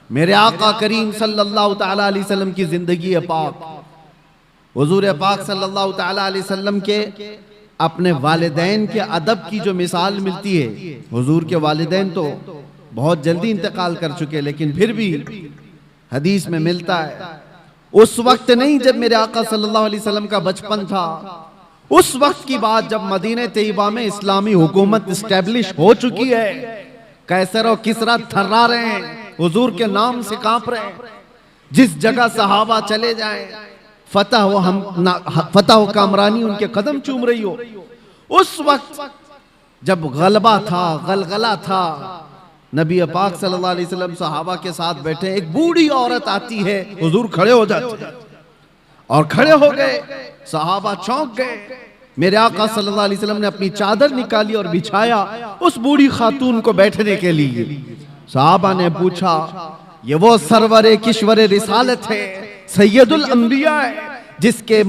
मेरे आका करीम सल्लल्लाहु ताला अलैहि वसल्लम की जिंदगी पाक, हुजूर पाक सल्लल्लाहु ताला अलैहि वसल्लम के अपने वालिदैन के अदब की जो मिसाल मिलती है। हुजूर के वालिदैन तो बहुत जल्दी इंतकाल कर चुके, लेकिन फिर भी हदीस में मिलता है उस वक्त नहीं जब मेरे आका सल्लल्लाहु अलैहि वसल्लम का बचपन था, उस वक्त की बात जब मदीने तैयबा में इस्लामी हुकूमत इस्टेब्लिश हो चुकी है। कैसर और किसरा थर्रा रहे हैं, हुजूर के नाम से कांप रहे हैं। जिस जगह सहाबा चले जाएं, फतह व कामरानी उनके कदम चूम रही हो। उस वक्त जब गलबा था, गलगला था, नबी पाक सल्लल्लाहु अलैहि वसल्लम सहाबा के साथ बैठे, एक बूढ़ी औरत आती है, हुजूर खड़े हो जाते हैं और खड़े हो गए। सहाबा चौंक गए। मेरे आका सल्लल्लाहु अलैहि वसल्लम ने अपनी चादर निकाली और बिछाया उस बूढ़ी खातून को बैठने के लिए। सहाबा ने पूछा, ये वो सरवरे किश्वरे रिसालत है, सैयदुल अंबिया है, जिसके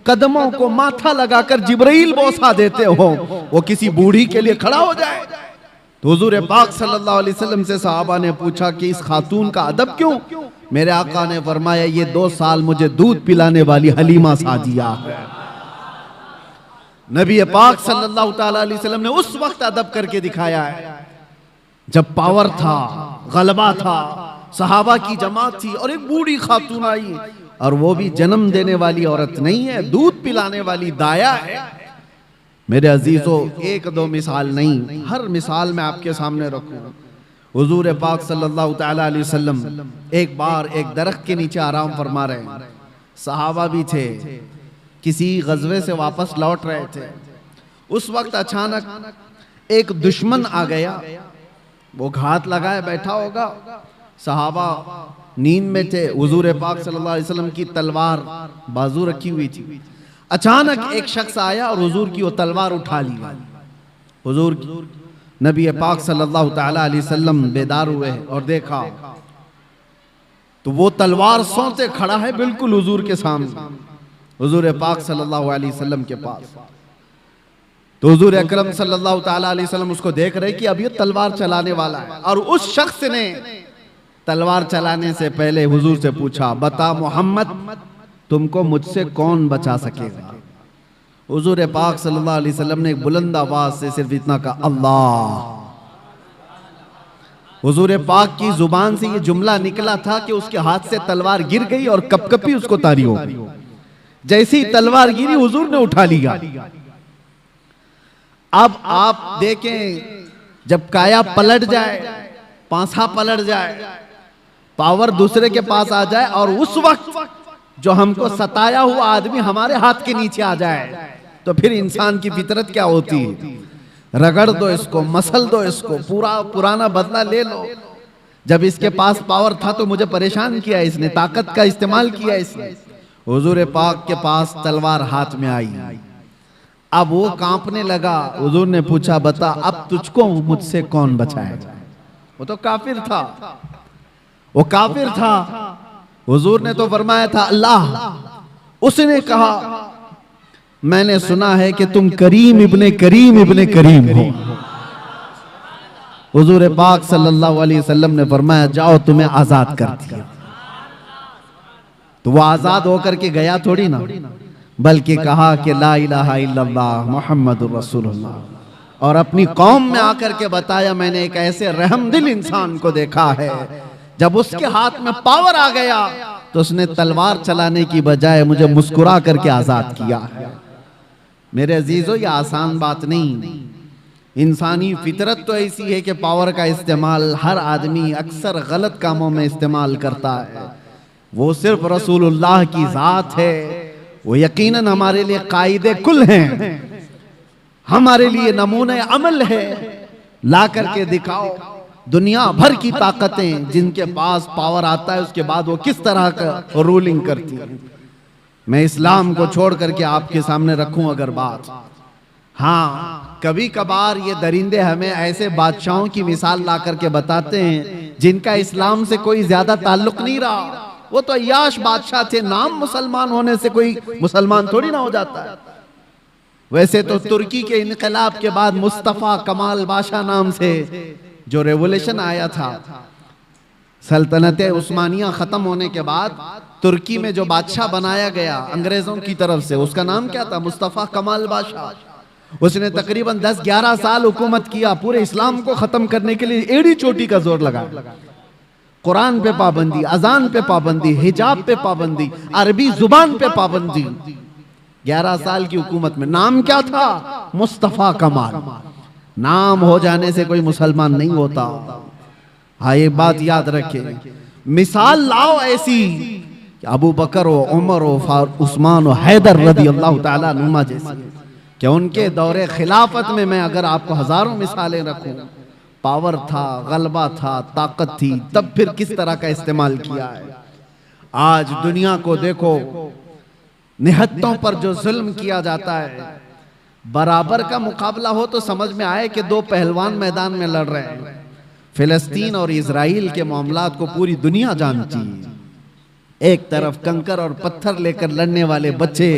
कदमों को माथा लगाकर जिब्राइल बोसा देते हो, वो किसी बूढ़ी के लिए खड़ा हो जाए? तो हुजूर पाक सल्लल्लाहु अलैहि वसल्लम से सहाबा ने पूछा कि इस खातून का अदब क्यों? मेरे आका ने फरमाया, ये 2 साल मुझे दूध पिलाने वाली हलीमा सादिया है। नबी पाक सल्लल्लाहु ताला अलैहि वसल्लम ने उस वक्त अदब करके दिखाया है जब पावर था, गलबा था, सहाबा की जमात थी और एक बूढ़ी खातून आई, और वो भी जन्म देने वाली औरत नहीं है, दूध पिलाने वाली दाया है। मेरे अजीजों, 1-2 मिसाल नहीं, हर मिसाल मैं आपके सामने रखूं। हुजूर पाक सल्लल्लाहु ताला अलैहि वसल्लम एक बार एक दरख्त के नीचे आराम फरमा रहे हैं। सहाबा भी थे, किसी गजवे से वापस लौट रहे थे। उस वक्त अचानक एक दुश्मन आ गया, वो घात लगाए बैठा होगा। सहाबा नींद में थे, हुजूर पाक सल्लल्लाहु अलैहि वसल्लम की तलवार बाजू रखी हुई थी। अचानक एक शख्स आया और हुजूर की वो तलवार उठा ली। हुजूर नबी पाक सल्लल्लाहु ताला अलैहि वसल्लम बेदार हुए और देखा तो वो तलवार सोते खड़ा है बिल्कुल हुजूर के सामने, हुजूर पाक सल्लल्लाहु अलैहि वसल्लम के पास। तो हुजूर अकरम सल्लल्लाहु ताला अलैहि वसल्लम उसको देख रहे कि अब ये तलवार चलाने वाला है, और उस शख्स ने तलवार चलाने से पहले हुजूर से पूछा, बता मोहम्मद, तुमको मुझसे कौन बचा सकेगा? हुजूर पाक सल्लल्लाहु अलैहि वसल्लम ने एक बुलंद आवाज से सिर्फ इतना कहा, अल्लाह। हुजूर पाक की जुबान से ये जुमला निकला था कि उसके हाथ से तलवार गिर गई और कपकपी उसको तारी हो गई। जैसी ही तलवार गिरी, हुजूर ने उठा लिया। अब आप देखें, जब काया पलट जाए, पांसा पलट जाए, पावर दूसरे के पास आ जाए, और उस वक्त जो हमको सताया हुआ आदमी हमारे हाथ के नीचे आ जाए, तो फिर इंसान की फितरत क्या होती है? रगड़ दो इसको, मसल दो इसको, पूरा पुराना बदला ले लो। जब इसके पास पावर था तो मुझे परेशान किया इसने, ताकत का इस्तेमाल किया इसने। हुजूर पाक के पास तलवार हाथ में आई, अब वो कांपने लगा। हुजूर ने पूछा, बता अब तुझको मुझसे कौन बचाएगा? वो तो काफिर था, वो काफिर था। हुजूर ने तो फरमाया था अल्लाह। उसने कहा, मैंने सुना है कि तुम करीम इब्ने करीम इब्ने करीम हो। हुजूर पाक सल्लल्लाहु अलैहि वसल्लम ने फरमाया, जाओ तुम्हें आजाद कर दिया। तो वो आजाद होकर के गया थोड़ी ना, बल्कि कहा कि ला इलाहा इल्लल्लाह मुहम्मदुर रसूलुल्लाह, और अपनी कौम में आकर के बताया, मैंने एक ऐसे रहमदिल इंसान को देखा है, जब उसके हाथ में पावर आ गया तो उसने तलवार चलाने की बजाय मुझे मुस्कुरा करके आजाद किया है। मेरे अजीजों, ये आसान बात नहीं। इंसानी फितरत तो ऐसी है कि पावर का इस्तेमाल हर आदमी अक्सर गलत कामों में इस्तेमाल करता है। वो सिर्फ रसूलुल्लाह की जात है, वो यकीनन हमारे लिए कायदे कुल हैं, हमारे लिए नमूने अमल है। ला करके दिखाओ दुनिया भर की ताकतें, जिनके पास पावर आता है उसके बाद वो किस तरह का रूलिंग करती है। मैं इस्लाम को छोड़ करके आपके सामने रखूं अगर बात, हाँ, कभी कभार ये दरिंदे हमें ऐसे बादशाहों की मिसाल ला करके बताते हैं जिनका इस्लाम से कोई ज्यादा ताल्लुक नहीं रहा। वो तो अय्याश बादशाह थे, नाम मुसलमान होने से कोई मुसलमान थोड़ी ना हो जाता है। वैसे तो तुर्की के इनकलाब के बाद मुस्तफा कमाल बादशाह नाम से जो रेवोल्यूशन आया था, सल्तनत उस्मानिया खत्म होने के बाद तुर्की में जो बादशाह बनाया गया अंग्रेजों की तरफ से, उसका नाम क्या था? मुस्तफा कमाल बादशाह। उसने तकरीबन 10-11 साल हुकूमत किया, पूरे इस्लाम को खत्म करने के लिए एड़ी चोटी का जोर लगा। कुरान पे पाबंदी, अजान पे पाबंदी, हिजाब पे पाबंदी, अरबी जुबान पे पाबंदी। 11 साल की हुकूमत में। नाम क्या था? मुस्तफा कमाल। नाम हो जाने से कोई मुसलमान नहीं होता। हाँ, ये बात याद रखे। मिसाल लाओ ऐसी कि अबू बकर हो, उमर हो, उस्मान हो, हैदर रदी अल्लाह ताला नुमा जैसी, कि उनके दौरे खिलाफत में मैं अगर आपको हजारों मिसालें रखूं, पावर था, गलबा था, ताकत थी, तब फिर किस तरह का इस्तेमाल किया है। आज दुनिया को देखो, निहत्तों पर जो जुल्म किया जाता है, बराबर का मुकाबला हो तो समझ में आए कि दो पहलवान मैदान में लड़ रहे हैं। फिलिस्तीन और इजराइल के मामलात को पूरी दुनिया जानती है। एक तरफ कंकर और पत्थर लेकर लड़ने वाले बच्चे,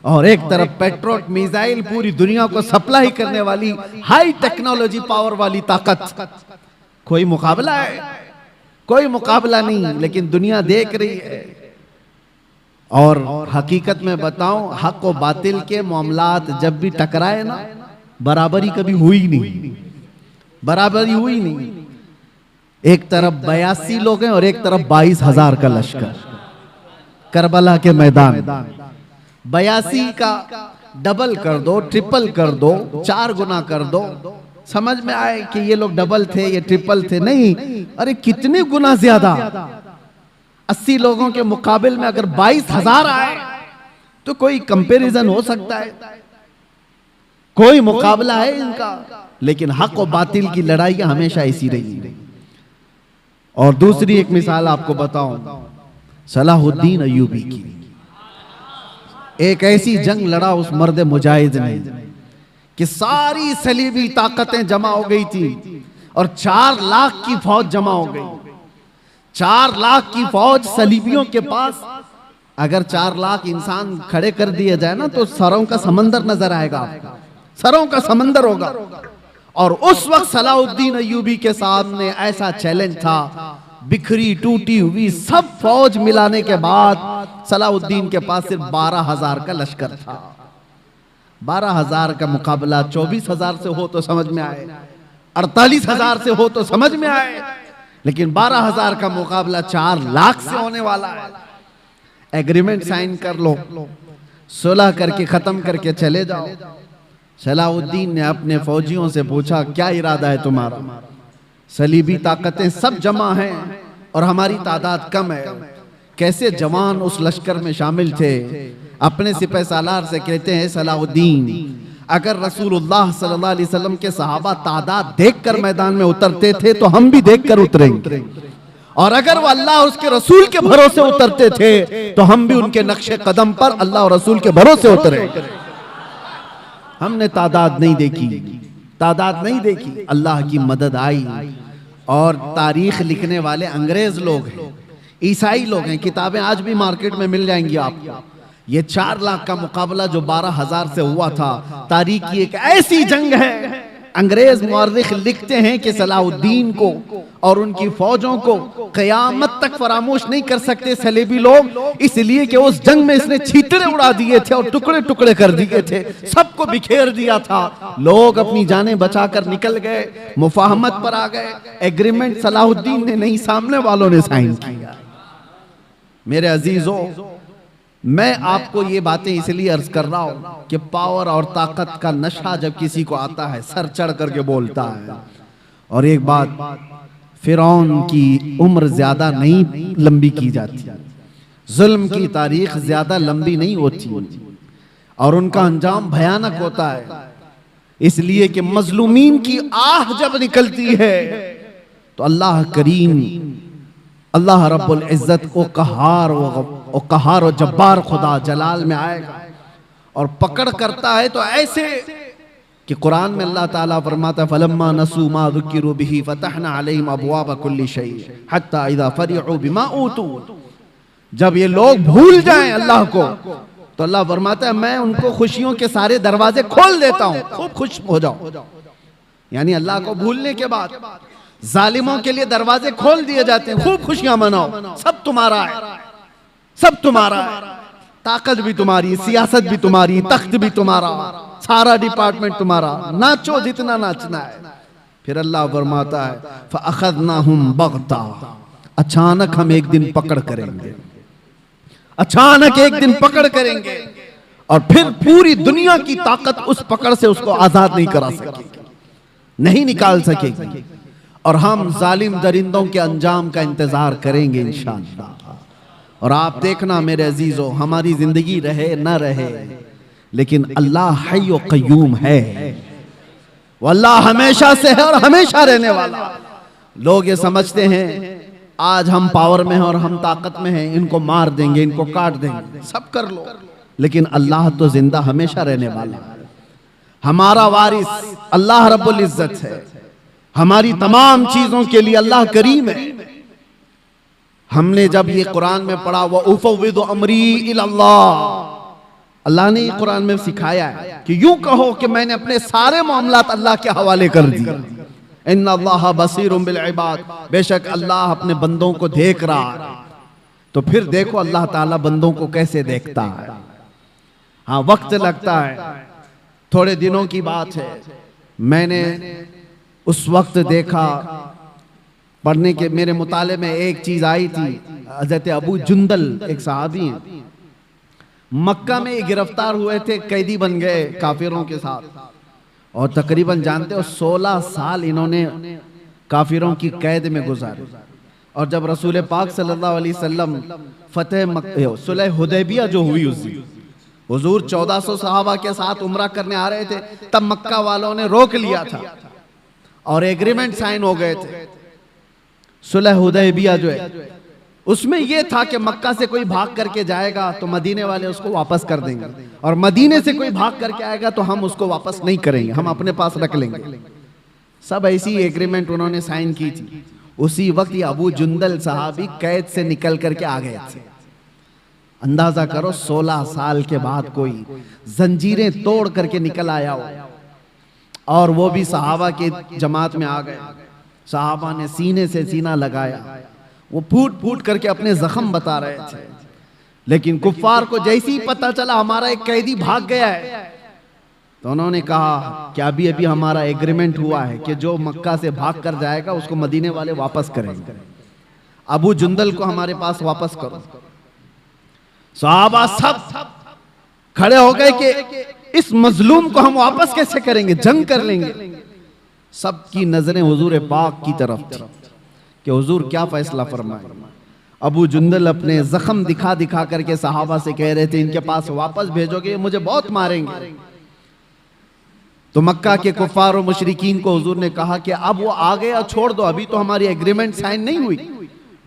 और एक तरफ पेट्रोट मिसाइल पूरी दुनिया को सप्लाई करने वाली हाई टेक्नोलॉजी पावर वाली ताकत। कोई मुकाबला है? कोई मुकाबला नहीं, लेकिन दुनिया देख रही है। और हकीकत में बताऊं, हक और बातिल के मामलात जब भी टकराए ना, बराबरी कभी हुई नहीं, बराबरी हुई नहीं। एक तरफ 82 लोग हैं और एक तरफ 22,000 का लश्कर। करबला के मैदान 82 का डबल कर दो, ट्रिपल कर दो, 4 गुना कर दो, समझ में आए कि ये लोग डबल थे, ये ट्रिपल थे। नहीं, अरे कितने गुना ज्यादा। 80 लोगों के मुकाबले में अगर 22,000 आए तो कोई कंपैरिजन हो सकता है? कोई मुकाबला है इनका? लेकिन हक और बातिल की लड़ाई हमेशा ऐसी रही। और दूसरी एक मिसाल आपको बताऊं, सलाहुद्दीन अय्यूबी की। एक ऐसी जंग लड़ा उस मर्द मुजाहिद ने कि सारी सलीबी ताकतें जमा हो गई थी और 4 लाख की फौज जमा हो गई। 4 लाख की फौज सलीबियों के पास। अगर 4 लाख इंसान खड़े कर दिए जाए ना, तो सरों का समंदर नजर आएगा आपको, सरों का समंदर होगा। और उस वक्त सलाहुद्दीन अय्यूबी के सामने ऐसा चैलेंज था, बिखरी टूटी हुई सब फौज मिलाने के बाद सलाहुद्दीन के पास सिर्फ 12,000 का लश्कर था। 12,000 का मुकाबला 24,000 से हो तो समझ में आए, 48,000 से हो तो समझ में आए, लेकिन 12,000 का मुकाबला 4 लाख से होने वाला है। एग्रीमेंट साइन कर लो, सुलह करके खत्म करके चले जाओ। सलाहुद्दीन ने अपने फौजियों से पूछा, क्या इरादा है तुम्हारा? सलीबी ताकतें सब जमा हैं और हमारी तादाद कम है। कैसे जवान उस लश्कर में शामिल थे। अपने सिपह सालार से कहते हैं, सलाहुद्दीन, अगर रसूलुल्लाह सल्लल्लाहु अलैहि वसल्लम के सहाबा तादाद देखकर मैदान में उतरते थे तो हम भी देखकर उतरेंगे, और अगर वो अल्लाह और उसके रसूल के भरोसे उतरते थे तो हम भी उनके नक्शे कदम पर अल्लाह और रसूल के भरोसे उतरे। हमने तादाद नहीं देखी, तादाद नहीं देखी। अल्लाह की मदद आई। और तारीख लिखने वाले अंग्रेज लोग हैं, ईसाई लोग हैं, किताबें आज भी मार्केट में मिल जाएंगी आपको। ये 4 लाख का मुकाबला जो 12,000 से हुआ था, तारीख की एक ऐसी जंग है। अंग्रेज मुअर्रिख लिखते हैं कि सलाहुद्दीन को और उनकी फौजों को क़यामत तक फरामोश नहीं कर सकते सलेबी लोग, इसलिए कि उस जंग में इसने छींतरे उड़ा दिए थे और टुकड़े टुकड़े कर दिए थे, सबको बिखेर दिया था। लोग अपनी जानें बचाकर निकल गए, मुफाहमत पर आ गए। एग्रीमेंट सलाहुद्दीन ने नहीं, सामने वालों ने साइन किया। मेरे अजीजों, मैं आपको ये बातें इसलिए अर्ज कर रहा हूं कि पावर और ताकत का नशा जब किसी को आता है, सर चढ़ करके बोलता है। और एक बात, फिरौन की उम्र ज्यादा नहीं लंबी की जाती, जुल्म की तारीख ज्यादा लंबी नहीं होती, और उनका अंजाम भयानक होता है। इसलिए कि मजलूमीन की आह जब निकलती है तो अल्लाह करीम, अल्लाह रब्बुल इज्जत को कहार और जब्बार खुदा जलाल में आएगा और पकड़ करता है। तो ऐसे कि कुरान में अल्लाह ताला फरमाता, फलम्मा नसू मा ज़ुक्किरू बिही फतहना अलैहिम अबवाब कुल्ली शै हत्ता इज़ा फरिहू बिमा ऊतू। जब ये लोग भूल जाएं अल्लाह को तो अल्लाह फरमाता है, मैं उनको खुशियों के सारे दरवाजे खोल देता हूं, खूब खुश हो जाओ। यानी अल्लाह को भूलने के बाद जालिमों के लिए दरवाजे खोल दिए जाते हैं, खूब खुशियां मनाओ, सब तुम्हारा है, सब तुम्हारा है, ताकत भी तुम्हारी, सियासत भी तुम्हारी, तख्त भी तुम्हारा, सारा डिपार्टमेंट तुम्हारा, नाचो जितना नाचना है। फिर अल्लाह फरमाता है फअखज़नाहुम बग़ता, अचानक हम एक दिन पकड़ करेंगे, अचानक एक दिन पकड़ करेंगे और फिर पूरी दुनिया की ताकत उस पकड़ से उसको आजाद नहीं करा सकेगी, नहीं निकाल सकेगी। और हम जालिम दरिंदों के अंजाम का इंतजार करेंगे इंशाअल्लाह। और आप देखना मेरे अजीजों, हमारी जिंदगी रहे न रहे, लेकिन अल्लाह हय्य व क़य्यूम है, वो अल्लाह हमेशा से है और हमेशा रहने वाला। लोग ये समझते हैं आज हम पावर में हैं और हम ताकत में हैं, इनको मार देंगे, इनको काट देंगे, सब कर लो, लेकिन अल्लाह तो जिंदा हमेशा रहने वाला है। हमारा वारिस अल्लाह रब्बुल इज्जत है, हमारी तमाम चीजों के लिए अल्लाह करीम है। हमने जब ये कुरान में पढ़ा व उफ़व्विदु अमरी इलल्लाह, अल्लाह ने कुरान में सिखाया है कि यूं कहो कि मैंने अपने सारे मामलात अल्लाह के हवाले कर दिए। इन्नल्लाह बसीरुम बिल इबाद, बेशक अल्लाह अपने बंदों को देख रहा है। तो फिर देखो अल्लाह ताला बंदों को कैसे देखता है। हाँ, वक्त लगता है, थोड़े दिनों की बात है, मैंने उस वक्त देखा पढ़ने के मेरे मुताले में एक चीज आई थी। हज़रत अबू जुंदल एक सहाबी हैं, मक्का में गिरफ्तार हुए थे, कैदी बन गए काफिरों के साथ, और तकरीबन जानते हो 16 साल इन्होंने काफिरों की कैद में गुजारे। और जब रसूल पाक सल्लल्लाहु अलैहि वसल्लम फतेह सुलह हुदैबिया जो हुई, उस दिन हुजूर 1400 सहाबा के साथ उम्रा करने आ रहे थे, तब मक्का वालों ने रोक लिया था और एग्रीमेंट साइन हो गए थे। सुलह हुदैबिया जो है उसमें यह था कि मक्का से कोई भाग करके जाएगा तो मदीने वाले उसको वापस कर देंगे, और मदीने से कोई भाग करके आएगा तो हम उसको वापस नहीं करेंगे, हम अपने पास रख लेंगे। सब ऐसी एग्रीमेंट उन्होंने साइन की थी। उसी वक्त ये अबू जुंदल सहाबी कैद से निकल करके आ गए थे। अंदाजा करो 16 साल के बाद कोई जंजीरें तोड़ करके निकल आया हो, और वो भी सहाबा के जमात में आ गए। सहाबा ने सीने से सीना लगाया, वो फूट फूट करके अपने जख्म बता रहे थे। लेकिन कुफ्फार को जैसे ही पता चला हमारा एक कैदी भाग गया है, तो उन्होंने कहा कि अभी अभी हमारा एग्रीमेंट हुआ है कि जो मक्का से भाग कर जाएगा उसको मदीने वाले वापस करेंगे, अबू जुंदल को हमारे पास वापस करो। सहाबा सब खड़े हो गए कि इस मजलूम को हम वापस कैसे करेंगे, जंग कर लेंगे। सबकी नजरें हुजूर पाक की तरफ थी कि हुजूर क्या फैसला फरमाए। अबू जुंदल अपने जख्म दिखा दिखा करके सहाबा से कह रहे थे इनके पास वापस भेजोगे मुझे बहुत मारेंगे। तो मक्का के कुफ्फार और मुशरिकीन को हुजूर ने कहा कि अब वो आ गया छोड़ दो, अभी तो हमारी एग्रीमेंट साइन नहीं हुई।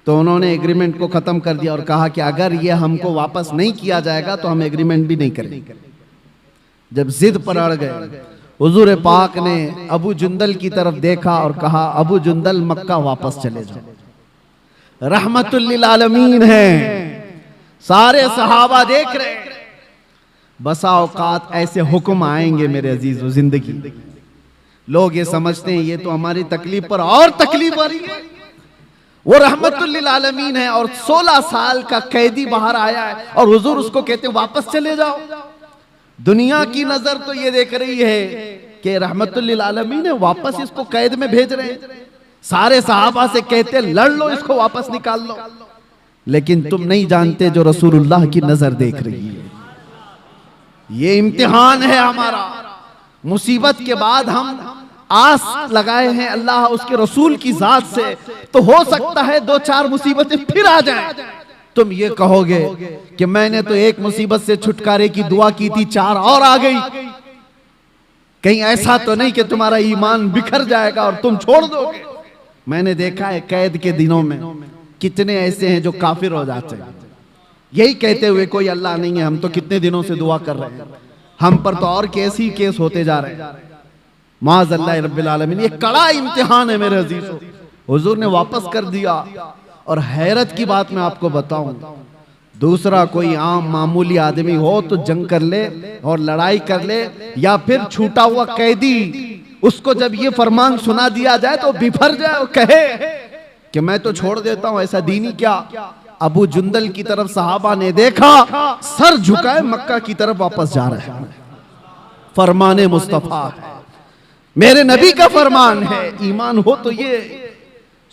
तो उन्होंने एग्रीमेंट को खत्म कर दिया और कहा कि अगर ये हमको वापस नहीं किया जाएगा तो हम एग्रीमेंट भी नहीं करेंगे। जब जिद पर अड़ गए, हुजूर पाक ने अबू जुंदल की तरफ देखा और कहा अबू जुंदल मक्का वापस चले जाओ, रहमतुल लिल आलमीन है। सारे सहाबा देख रहे, बसा औकात ऐसे हुक्म आएंगे मेरे अजीजों जिंदगी, लोग ये समझते हैं ये तो हमारी तकलीफ पर और तकलीफ आ रही है। वो रहमतुल लिल आलमीन है और 16 साल का कैदी बाहर आया है और हुजूर उसको कहते वापस चले जाओ। दुनिया की नजर तो ये देख रही है कि रहमतुल लिल आलमीन है, वापस इसको कैद में भेज रहे हैं। सारे सहाबा से कहते लड़ लो, इसको वापस निकाल लो। लेकिन तुम नहीं जानते जो रसूलुल्लाह की नजर देख रही है। ये इम्तिहान है हमारा। मुसीबत के बाद हम आस लगाए हैं अल्लाह उसके रसूल की जात से, तो हो सकता है 2-4 मुसीबतें फिर आ जाएं। तुम ये कहोगे कि मैंने तो एक मुसीबत से छुटकारे की दुआ की थी, 4 और आ गई। कहीं ऐसा तो नहीं कि तुम्हारा ईमान बिखर जाएगा और तुम छोड़ दोगे। मैंने देखा है कैद के दिनों में कितने ऐसे हैं जो काफिर हो जाते हैं, यही कहते हुए कोई अल्लाह नहीं है, हम तो कितने दिनों से दुआ कर रहे हैं, हम पर तो और केस ही केस होते जा रहे हैं। माज़अल्लाह रब्बिल आलमीन, ये कड़ा इम्तिहान है मेरे अजीजों। हुजूर ने वापस कर दिया। और हैरत की बात मैं आपको बताऊं, दूसरा कोई आम मामूली आदमी हो तो जंग कर ले और लड़ाई कर ले, या फिर छूटा हुआ कैदी उसको जब ये फरमान सुना दिया जाए तो बिफर जाए और कहे कि मैं तो छोड़ देता हूं, ऐसा दीनी क्या। अबू जुंदल की तरफ सहाबा ने देखा, सर झुकाए मक्का की तरफ वापस जा रहे हैं। फरमाने मुस्तफा है, मेरे नबी का फरमान है। ईमान हो तो ये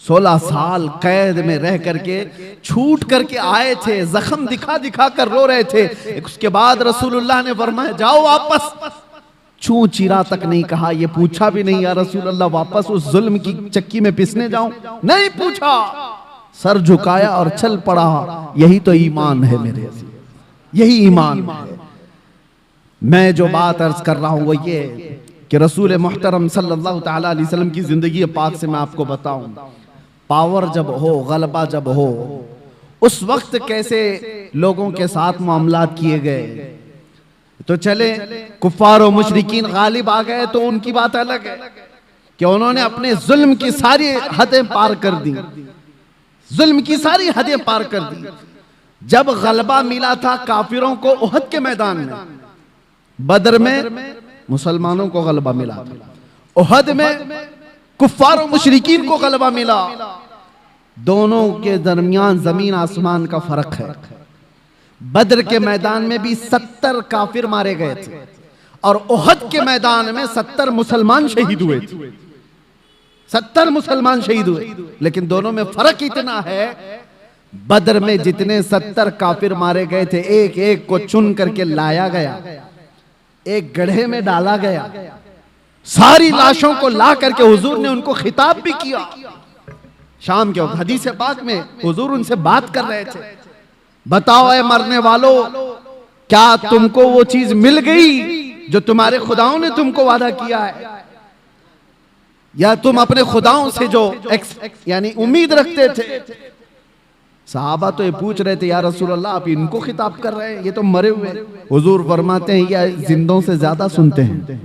16 साल कैद में रह करके छूट करके आए थे, जख्म दिखा दिखा कर रो रहे थे। उसके बाद रसूलुल्लाह ने फरमाया जाओ वापस। चूं चीरा तक नहीं कहा, ये पूछा भी नहीं या रसूलुल्लाह वापस उस जुल्म की चक्की में पिसने जाऊं, नहीं पूछा, सर झुकाया और चल पड़ा। यही तो ईमान है मेरे, यही ईमान है। मैं जो बात अर्ज कर रहा हूं वो ये कि रसूल मुहतरम सल्लल्लाहु तआला अलैहि वसल्लम की जिंदगी पाक से मैं आपको बताऊं, पावर जब हो, गलबा जब हो, उस वक्त कैसे लोगों के साथ मामलात किए गए। तो चले कुफ्फार और मुशरिकीन गालिब आ गए तो उनकी बात अलग है कि उन्होंने अपने जुल्म की सारी हदें पार कर दी, जुल्म की सारी हदें पार कर दी। जब गलबा मिला था काफिरों को उहद के मैदान में, बदर में मुसलमानों को गलबा मिला था, उहद में कुफ्फार और मुशरिकीन को गलबा मिला। दोनों के दरमियान जमीन आसमान का फर्क है। बदर के मैदान में भी 70 काफिर मारे गए थे और उहद के मैदान में 70 मुसलमान शहीद हुए थे। 70 मुसलमान शहीद हुए, लेकिन दोनों में फर्क इतना है, बदर में जितने 70 काफिर मारे गए थे, एक एक को चुन करके लाया गया, एक गड्ढे में डाला गया, सारी लाशों को ला करके हुजूर ने उनको खिताब भी किया। शाम के वक्त हदीस पाक में हुजूर उनसे बात कर रहे थे, बताओ ऐ मरने वालों, क्या तुमको वो चीज मिल गई जो तुम्हारे खुदाओं ने तुमको वादा किया है, या तुम अपने खुदाओं से जो यानी उम्मीद रखते थे। सहाबा तो ये पूछ रहे थे, या रसूल अल्लाह आप इनको खिताब कर रहे हैं, ये तो मरे हुए। हुजूर फरमाते हैं या जिंदों से ज्यादा सुनते हैं।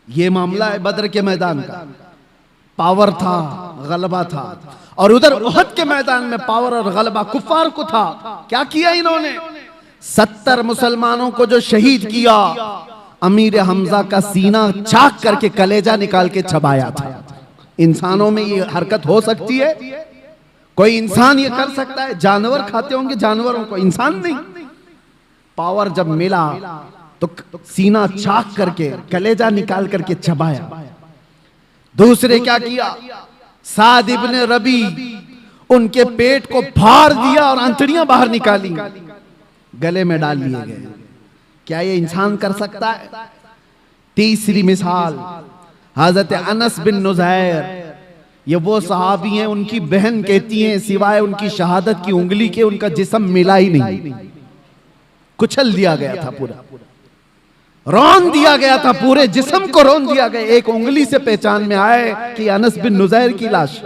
ये मामला है बदर के मैदान का, पावर था, गलबा था, और उधर उहद के मैदान में पावर और गलबा कुफ्फार को था। क्या किया इन्होंने? 70 मुसलमानों को जो शहीद किया, अमीर हमजा का सीना चाक करके कलेजा निकाल के चबाया था। इंसानों में ये हरकत हो सकती है? कोई इंसान ये कर सकता है? जानवर खाते होंगे जानवरों को, इंसान नहीं। पावर जब मिला तो सीना चाक करके कलेजा निकाल करके चबाया। दूसरे क्या किया? साद इब्न रबी, उनके पेट को फाड़ दिया और अंतड़ियां बाहर निकाली, गले में डाल लिए गए। क्या ये इंसान कर सकता है? तीसरी मिसाल हजरत अनस बिन नुज़ैर, ये वो सहाबी हैं, उनकी बहन कहती हैं सिवाय उनकी शहादत की उंगली के उनका जिस्म मिला ही नहीं, कुचल दिया गया था, पूरा रौन दिया गया था, पूरे जिस्म को रौन दिया गया। एक उंगली से पहचान में आए कि अनस बिन नुज़ैर की लाश।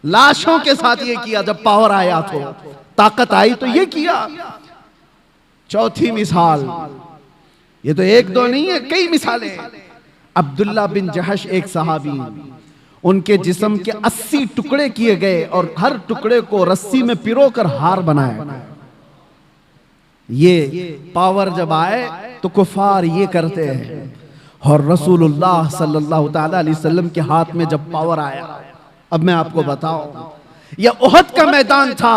लाशों के साथ ये किया। जब पावर आया तो, ताकत आई तो ये किया। चौथी मिसाल, ये तो एक दो नहीं है, कई मिसालें। अब्दुल्ला बिन जहश एक सहाबी, उनके जिस्म के 80 टुकड़े किए गए और हर टुकड़े को रस्सी में पिरोकर हार बनाया। ये पावर जब आए तो कुफार ये करते हैं, और रसूलुल्लाह सल्लल्लाहु ताला अलैहि वसल्लम के हाथ में जब पावर आया, अब मैं आपको बताऊं, यह उहद का मैदान था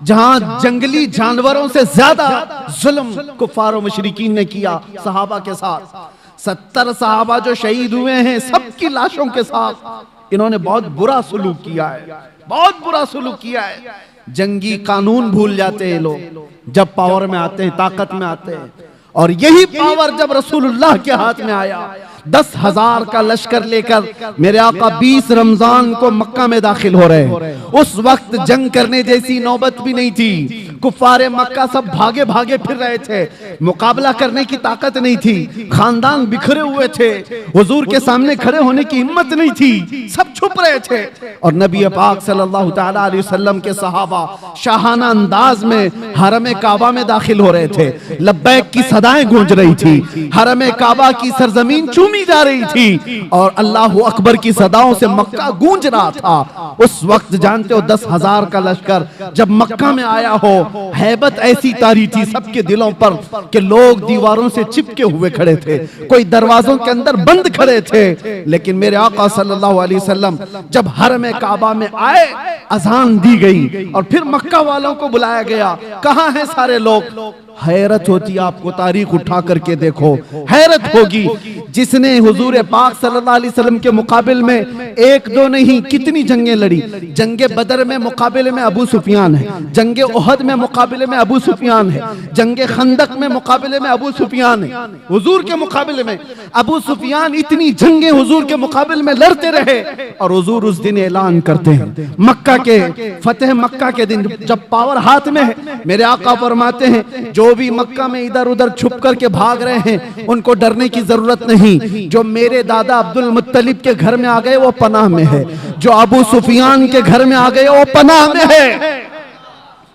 जहां जंगली जानवरों से ज्यादा जुल्म कुफार और मुशरिकीन ने किया सहाबा के साथ। 70 सहाबा जो शहीद हुए हैं, सबकी लाशों के साथ इन्होंने बहुत बुरा सुलूक किया है, बहुत बुरा सुलूक किया है। जंगी कानून भूल जाते हैं लोग जब पावर में आते हैं, ताकत में आते हैं। और यही पावर जब रसूलुल्लाह के हाथ में आया, 10,000 का लश्कर लेकर मेरे आका 20 रमजान को मक्का में दाखिल हो रहे हैं। उस वक्त जंग करने जैसी नौबत भी नहीं थी। कुफारे मक्का सब भागे भागे फिर रहे थे, मुकाबला करने की ताकत नहीं थी, खानदान बिखरे हुए थे, हुजूर के सामने खड़े होने की हिम्मत नहीं थी, सब छुप रहे थे। और नबी पाक सल्लल्लाहु तआला अलैहि वसल्लम के सहाबा शाहाना अंदाज में हरम काबा में दाखिल हो रहे थे। लब्बैक की सदाएं गूंज रही थी, हरम काबा की सरजमीन चूमी जा रही थी और अल्लाहु अकबर की सदाओं से मक्का गूंज रहा था। उस वक्त जानते हो 10,000 का लश्कर जब मक्का में आया हो हैबत ऐसी तारी थी सबके दिलों पर कि लोग दीवारों से चिपके हुए खड़े थे, कोई दरवाजों के अंदर बंद खड़े थे। लेकिन मेरे आका सल्लल्लाहु अलैहि वसल्लम जब हरम काबा में आए, अजान दी गई और फिर मक्का वालों को बुलाया गया। कहां हैं सारे लोग? हैरत होती है आपको, तारीख उठा करके देखो, हैरत होगी। जिसने हुजूर पाक सल्लल्लाहु अलैहि वसल्लम के मुकाबिल में एक दो नहीं कितनी जंगें लड़ी। जंगे बदर में मुकाबले में अबू सुफियान है, जंगे उहद में मुकाबले में अबू सुफियान है, जंगे खंदक में मुकाबले में अबू सुफियान है। हुजूर के मुकाबले में अबू सुफियान इतनी जंगें हुजूर के मुकाबले में लड़ते रहे। और हुजूर उस दिन ऐलान करते हैं, मक्का के फतेह मक्का के दिन जब पावर हाथ में है, मेरे आका फरमाते हैं जो भी मक्का में इधर उधर छुप करके भाग रहे हैं उनको डरने की जरूरत नहीं। जो मेरे दादा अब्दुल मुत्तलिब के घर में आ गए वो पनाह में है, जो अबू सुफियान के घर में आ गए वो पनाह में है।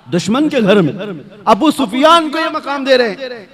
दुश्मन के घर में अबू सुफियान को ये मकाम दे रहे हैं।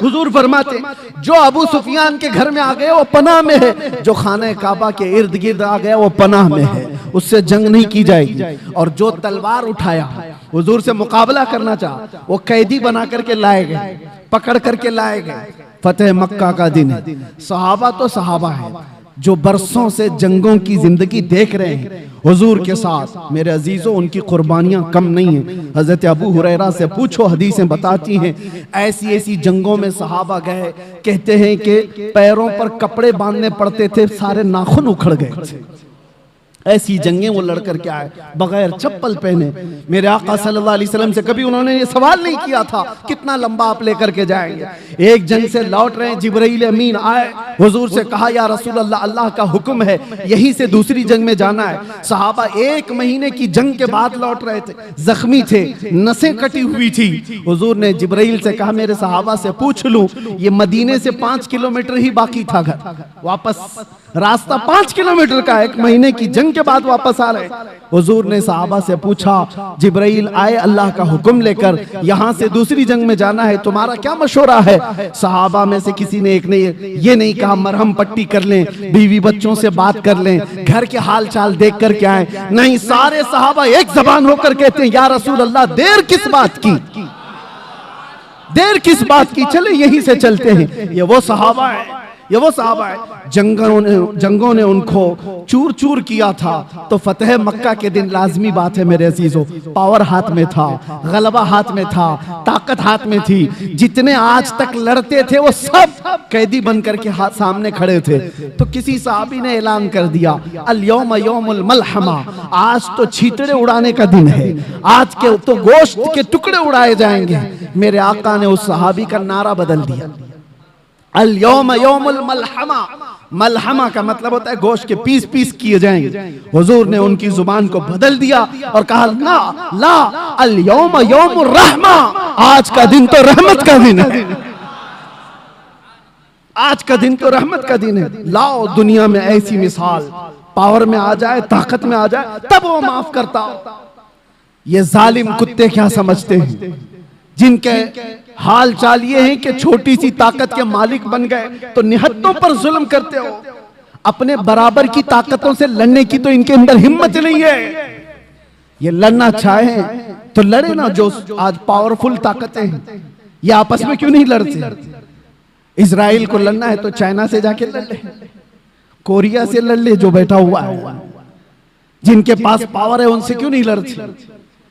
हुजूर फरमाते जो अबू सुफियान के घर में आ गए वो पनाह में है, जो खाने काबा के इर्द गिर्द आ गया वो पनाह में है, उससे जंग नहीं की जाएगी। और जो तलवार उठाया हुजूर से मुकाबला करना चाहा वो कैदी बना करके लाए गए, पकड़ करके लाए गए। फतेह मक्का का दिन है। सहाबा तो सहाबा है जो बरसों से जंगों की जिंदगी देख रहे हैं हुजूर के साथ। मेरे अजीजों, उनकी कुर्बानियां कम नहीं है। हजरत अबू हुरैरा से पूछो, हदीसें बताती हैं ऐसी ऐसी जंगों में सहाबा गए, कहते हैं कि पैरों पर कपड़े बांधने पड़ते थे, सारे नाखून उखड़ गए थे। ऐसी जंगें वो लड़ कर के आए बगैर चप्पल पहने। मेरे आका सल्लल्लाहु अलैहि वसल्लम से कभी उन्होंने ये सवाल नहीं किया था कितना लंबा आप लेकर के जाएंगे। एक जंग से लौट रहे हैं, जिब्राइल अमीन आए, हुजूर से कहा या रसूल अल्लाह, अल्लाह का हुक्म है यहीं से दूसरी जंग में जाना है। सहाबा 1 महीने की जंग के बाद लौट रहे थे, जख्मी थे, नसें कटी हुई थी। हुजूर ने जिब्राइल से कहा मेरे सहाबा से पूछ लूं, ये मदीने से 5 किलोमीटर ही बाकी था घर, वापस रास्ता 5 किलोमीटर का, 1 महीने की जंग के बाद वापस आ रहे। हुजूर ने सहाबा से पूछा, जिब्राइल आए अल्लाह का हुक्म लेकर, यहां से दूसरी जंग में जाना है, तुम्हारा क्या मशवरा है? सहाबा में से किसी ने एक ने ये नहीं कहा मरहम पट्टी कर लें, बीवी बच्चों से बात कर लें, घर के हाल चाल देख कर के आए। नहीं, सारे सहाबा एक जबान होकर कहते हैं या रसूल अल्लाह, देर किस बात की, देर किस बात की, चले यहीं से चलते हैं। ये वो सहाबा है, ये वो सहाबा है। जंगों ने उनको चूर चूर किया था। तो फतेह मक्का के दिन लाजमी बात है मेरे अजीजों, पावर हाथ में था, गलबा हाथ में था, ताकत हाथ में थी। जितने आज तक लड़ते थे वो सब कैदी बनकर के हाथ सामने खड़े थे। तो किसी साहबी ने ऐलान कर दिया, अल यौम यौमुल मलहमा, आज तो छींटड़े उड़ाने का दिन है, आज के तो गोश्त के टुकड़े उड़ाए जाएंगे। मेरे आका ने उस सहाबी का नारा बदल दिया, अल यौम यौमुल मलहमा। मलहमा का मतलब होता है गोश्त के पीस पीस किए जाएंगे। हुजूर ने उनकी जुबान को बदल दिया और कहा ला ला, अल यौम यौमुर रहमा, आज का दिन तो रहमत का दिन है, आज का दिन तो रहमत का दिन है। लाओ दुनिया में ऐसी मिसाल, पावर में आ जाए, ताकत में आ जाए, तब वो माफ करता। ये जालिम कुत्ते क्या समझते हैं, जिनके हाल चाल ये है कि छोटी सी ताकत के मालिक बन गए तो निहत्तों पर जुल्म करते हो। अपने बराबर की ताकतों से लड़ने की तो इनके अंदर हिम्मत नहीं है। ये लड़ना चाहे तो लड़े ना, जो आज पावरफुल ताकतें हैं ये आपस में क्यों नहीं लड़ते? इजराइल को लड़ना है तो चाइना से जाके लड़ ले, कोरिया से लड़ ले जो बैठा हुआ है। जिनके पास पावर है उनसे क्यों नहीं लड़ते?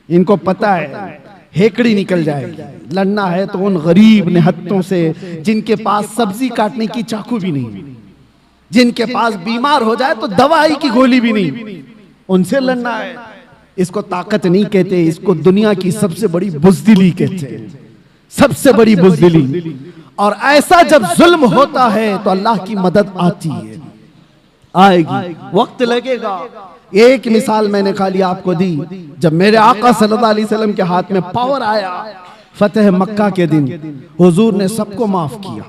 इनको पता है हेकड़ी निकल जाएगी। लड़ना है तो उन गरीब निहत्तों से जिनके पास सब्जी काटने की चाकू भी नहीं, जिनके पास बीमार हो जाए तो दवाई की गोली भी नहीं, उनसे लड़ना है। इसको ताकत नहीं कहते, इसको दुनिया की सबसे बड़ी बुज़दिली कहते हैं, सबसे बड़ी बुज़दिली। और ऐसा जब जुल्म होता है तो अल्लाह की मदद आती है, आएगी, वक्त लगेगा। एक मिसाल मैंने खाली आपको दी, जब मेरे आका सल्लल्लाहु अलैहि वसल्लम के हाथ में पावर आया फतेह मक्का के दिन, हुजूर ने सबको माफ किया,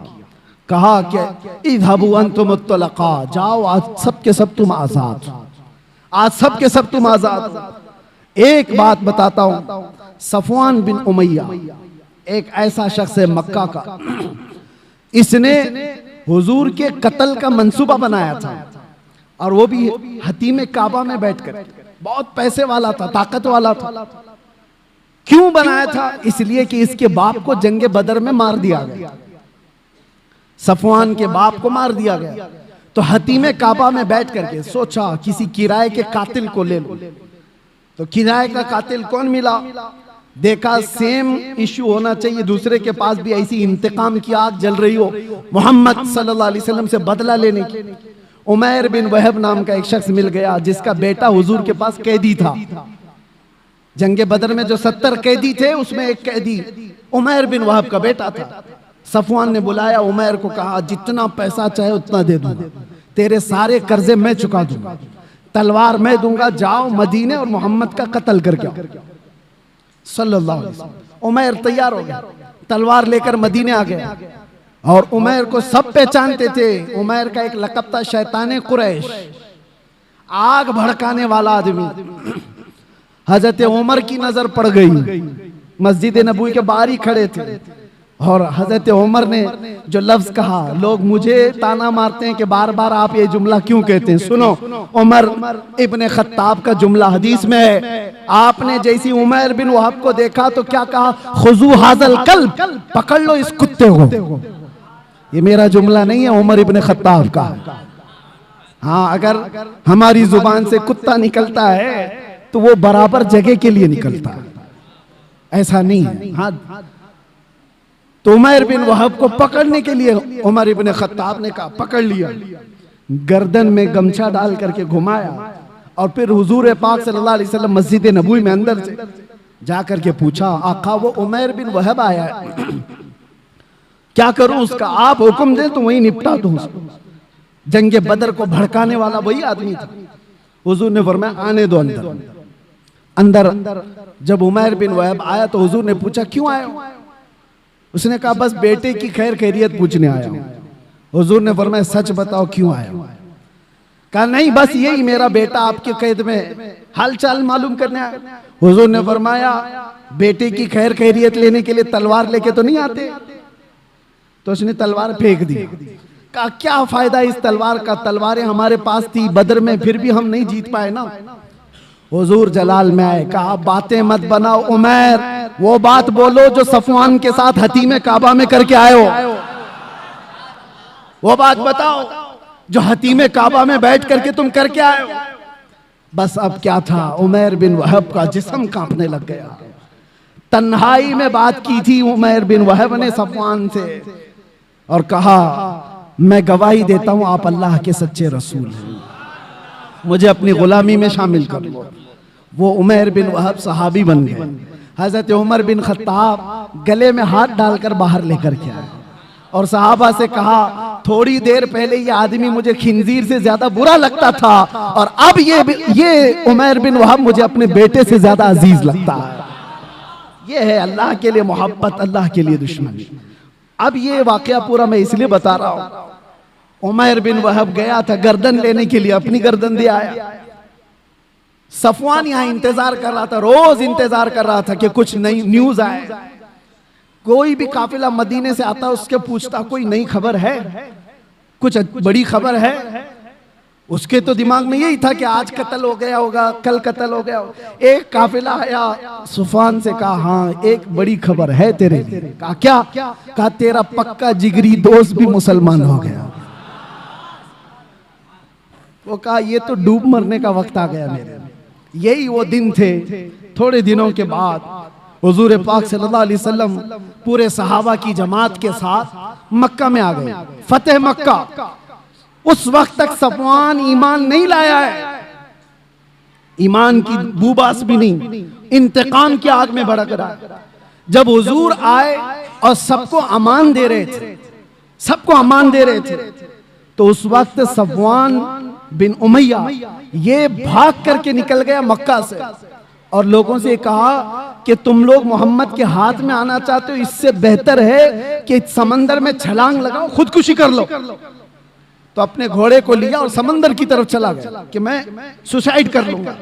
कहा कि इज़हबू अंतुम मुत्तलका, जाओ आज सब के सब तुम आजाद, आज सब के सब तुम आजाद। एक बात बताता हूं, सफवान बिन उमैया एक ऐसा शख्स है मक्का का, इसने हुजूर के कत्ल का मंसूबा बनाया था, और वो भी हतीम काबा में बैठकर। बहुत पैसे वाला था, ताकत वाला था। क्यों बनाया था? इसलिए कि इसके बाप को जंगे बदर में मार दिया गया, सफवान के बाप को मार दिया गया। तो हतीमे काबा में बैठ करके सोचा किसी किराए के कातिल को ले लो। तो किराए का कातिल कौन मिला? देखा सेम इश्यू होना चाहिए, दूसरे के पास भी ऐसी इंतकाम की आग जल रही हो, मोहम्मद सल्लल्लाहु अलैहि वसल्लम से बदला लेने की। उमैर बिन वहब नाम का एक शख्स मिल गया जिसका बेटा हुजूर के पास कैदी था। जंगे बदर में जो 70 कैदी थे उसमें एक कैदी उमैर बिन वहब का बेटा था। सफवान ने बुलाया उमैर को, कहा जितना पैसा चाहे उतना दे दूंगा, तेरे सारे कर्जे मैं चुका दूंगा, तलवार मैं दूंगा, जाओ मदीने और मोहम्मद का कत्ल करके आओ सल्लल्लाहु अलैहि वसल्लम। उमैर तैयार हो गया, तलवार लेकर मदीने आ गया। और उमैर को सब पहचानते थे। उमैर का एक लक़ब था शैताने कुरैश, आग भड़काने वाला आदमी। हजरत उमर की नजर पड़ गई, मस्जिद नबवी के बाहर ही खड़े थे, और हजरत उमर ने जो लफ्ज कहा, लोग मुझे ताना मारते हैं कि बार बार आप ये जुमला क्यों कहते हैं। सुनो, उमर इब्ने खत्ताब का जुमला हदीस में है, आपने जैसी उमैर बिन वहब को देखा तो क्या कहा, खुजू हाजल कल्ब, पकड़ लो इस कुत्ते को। ये मेरा जुमला नहीं है, उमर इब्ने खत्ताब का। हाँ, अगर हमारी जुबान से कुत्ता निकलता है तो वो बराबर जगह के लिए निकलता है, ऐसा नहीं है। हाँ, तो उमैर बिन वहब को पकड़ने के लिए उमर इब्ने खत्ताब ने कहा, पकड़ लिया, गर्दन में गमछा डाल करके घुमाया, और फिर हुजूर पाक सल्लल्लाहु अलैहि वसल्लम मस्जिद नबवी में अंदर से जाकर के पूछा, आका वो उमैर बिन वहब आया है, क्या करूं उसका? आप हुक्म दें तो वही निपटा दूं उसको। जंगे बदर को भड़काने वाला वही आदमी था। हुजूर ने फरमाया आने दो अंदर। अंदर जब उमैर बिन वहब आया तो हुजूर ने पूछा, क्यों आए हो? उसने कहा, बस बेटे की खैर खैरियत पूछने आया हूं। हुजूर ने फरमाया, सच बताओ क्यों आए हो? कहा, नहीं, बस यही, मेरा बेटा आपके कैद में, हालचाल मालूम करने आया। हुजूर ने फरमाया, बेटे की खैर खैरियत लेने के लिए तलवार लेके तो नहीं आते? तो उसने तलवार फेंक दी। कहा, क्या फायदा इस तलवार का, तलवारें हमारे पास थी बदर में, फिर भी हम नहीं जीत पाए ना। हुजूर जलाल में आए, कहा, बातें मत बनाओ उमैर, वो बात बोलो जो सफवान के साथ हतीमे काबा में करके आए हो। वो बात बताओ जो हतीमे काबा में बैठ करके तुम करके आए हो। बस अब क्या था, उमैर बिन वहब का जिस्म कांपने लग गया। तन्हाई में बात की थी उमैर बिन वहब ने सफवान से, और कहा, मैं गवाही देता हूं आप अल्लाह के सच्चे रसूल हैं, मुझे अपनी गुलामी में शामिल कर लो। वो उमैर बिन वहब सहाबी बन गए। हजरत उमर बिन खत्ताब गले में हाथ डालकर बाहर लेकर के आए और सहाबा से कहा, थोड़ी देर पहले ये आदमी मुझे खिंजीर से ज्यादा बुरा लगता था, और अब ये उमैर बिन वहब मुझे अपने बेटे से ज्यादा अजीज लगता है। ये है अल्लाह के लिए मोहब्बत, अल्लाह के लिए दुश्मनी। अब ये वाकया पूरा मैं इसलिए बता रहा हूं, उमैर बिन वहब गया था गर्दन लेने के लिए, अपनी गर्दन दे आया। सफवान यहां इंतजार कर रहा था, रोज इंतजार कर रहा था कि कुछ नई न्यूज आए। कोई भी काफिला मदीने से आता उसके पूछता, कोई नई खबर है, कुछ बड़ी खबर है? उसके तो दिमाग में यही था कि आज कत्ल हो गया होगा, कल कत्ल हो गया होगा। एक काफिला आया, सफवान से कहा, हाँ एक बड़ी खबर है तेरे लिए। कहा, क्या? कहा, तेरा पक्का जिगरी दोस्त भी मुसलमान हो गया। वो कहा, ये तो डूब मरने का वक्त आ गया मेरे। यही वो दिन थे। थोड़े दिनों के बाद हुजूर पाक सल्लल्लाहु अलैहि वसल्लम पूरे सहाबा की जमात के साथ मक्का में आ गए, फतेह मक्का। उस वक्त तक सफवान ईमान नहीं लाया है, ईमान की बूबास भी नहीं, इंतकाम की आग में भड़क रहा। जब हुजूर आए और सबको अमान दे रहे थे, सबको अमान दे रहे थे, तो उस वक्त सफवान बिन उमैया ये भाग करके निकल गया मक्का से और लोगों से कहा कि तुम लोग मोहम्मद के हाथ में आना चाहते हो, इससे बेहतर है कि समंदर में छलांग लगाओ, खुदकुशी कर लो। तो अपने घोड़े को लिया और समंदर की तरफ चला गया कि मैं सुसाइड कर लूंगा,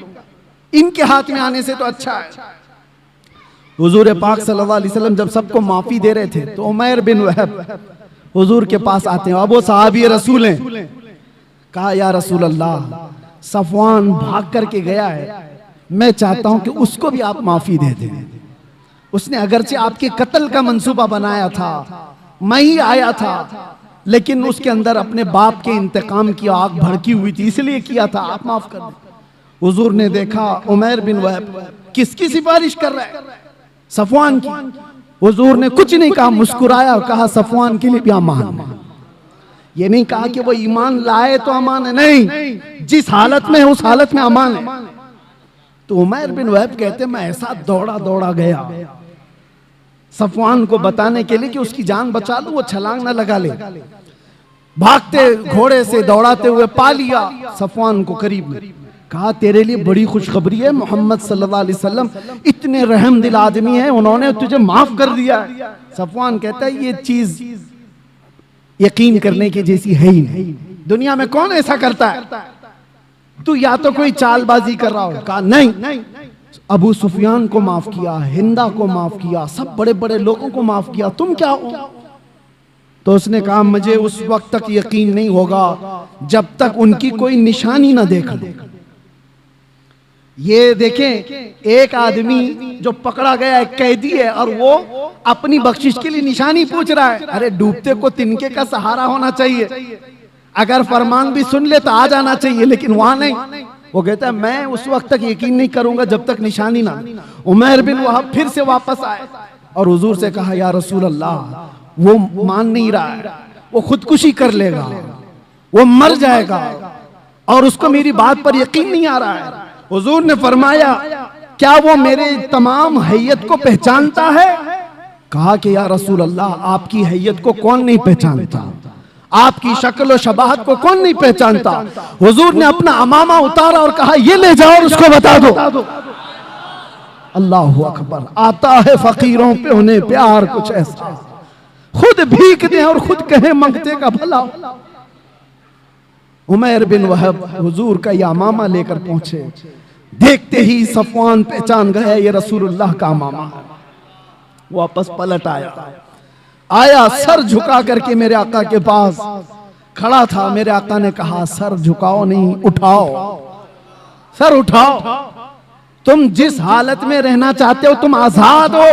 इनके हाथ में आने से तो अच्छा है। हुजूर पाक सल्लल्लाहु अलैहि वसल्लम जब सबको माफी दे रहे थे तो उमैर बिन वहब हुजूर के पास आते हैं। अब वो सहाबी रसूल हैं। कहा, या रसूल अल्लाह, सफवान भाग करके गया है, मैं चाहता हूं कि उसको भी आप माफी दे दें। उसने अगरचे आपके कत्ल का मंसूबा बनाया था, मैं ही आया था, लेकिन उसके अंदर अपने बाप के इंतकाम की आग भड़की हुई थी, इसलिए किया था, आप माफ कर दें। हुजूर ने देखा उमैर बिन वहब किसकी सिफारिश कर रहा है? सफवान की। हुजूर ने कुछ नहीं कहा, मुस्कुराया और कहा सफवान के लिए भी अमान है। ये नहीं कहा कि वो ईमान लाए तो अमान है, नहीं, जिस हालत में है उस हालत में अमान है। तो उमैर बिन वहब कहते मैं ऐसा दौड़ा दौड़ा गया सफवान को बताने के लिए कि उसकी जान बचा लूं, वो छलांग ना लगा ले। भागते घोड़े से दौड़ाते हुए पा लिया सफवान को करीब में, कहा तेरे लिए बड़ी खुशखबरी है, मोहम्मद सल्लल्लाहु अलैहि वसल्लम इतने रहम दिल आदमी हैं, उन्होंने तुझे माफ कर दिया। सफवान कहता है ये चीज यकीन करने की जैसी है ही नहीं, दुनिया में कौन ऐसा करता है, तू या तो कोई चालबाजी कर रहा हो। कहा नहीं, अबू सुफियान को माफ किया, हिंदा को माफ किया, सब बड़े बड़े लोगों को माफ किया, तुम क्या हो? तो उसने कहा मुझे उस वक्त तक यकीन नहीं होगा जब तक उनकी कोई निशानी ना देख लो। ये देखें, एक आदमी जो पकड़ा गया एक कैदी है और वो अपनी बख्शिश के लिए निशानी पूछ रहा है। अरे डूबते को तिनके का सहारा होना चाहिए, अगर फरमान भी सुन ले तो आ जाना चाहिए, लेकिन वहां नहीं। वो कहता है मैं उस वक्त तक यकीन नहीं करूंगा जब तक निशानी ना। उमैर बिन वहब फिर से वापस आए और हुजूर से कहा या रसूल अल्लाह, वो मान नहीं रहा है, वो खुदकुशी कर लेगा, वो मर जाएगा और उसको मेरी बात पर यकीन नहीं आ रहा है। हुजूर ने फरमाया क्या वो मेरे तमाम हैयत को पहचानता है? कहा कि या रसूल अल्लाह, आपकी हैयत को कौन नहीं पहचानता, आपकी शक्ल और शबाहत को कौन नहीं पहचानता। हुजूर ने अपना अमामा उतारा और कहा ये ले जाओ और उसको बता दो। अल्लाह अकबर। आता है फकीरों पे उन्हें प्यार कुछ ऐसा, खुद भीख दे और खुद कहे मंगते का भला। उमैर बिन वहब हुजूर का यह अमामा लेकर पहुंचे, देखते ही सफवान पहचान गया ये रसूलुल्लाह का अमामा है। वापस पलट आया सर झुका करके मेरे आका के पास खड़ा था। मेरे आका ने कहा सर झुकाओ नहीं, उठाओ, सर उठाओ, तुम जिस हालत में रहना चाहते हो तुम आजाद हो।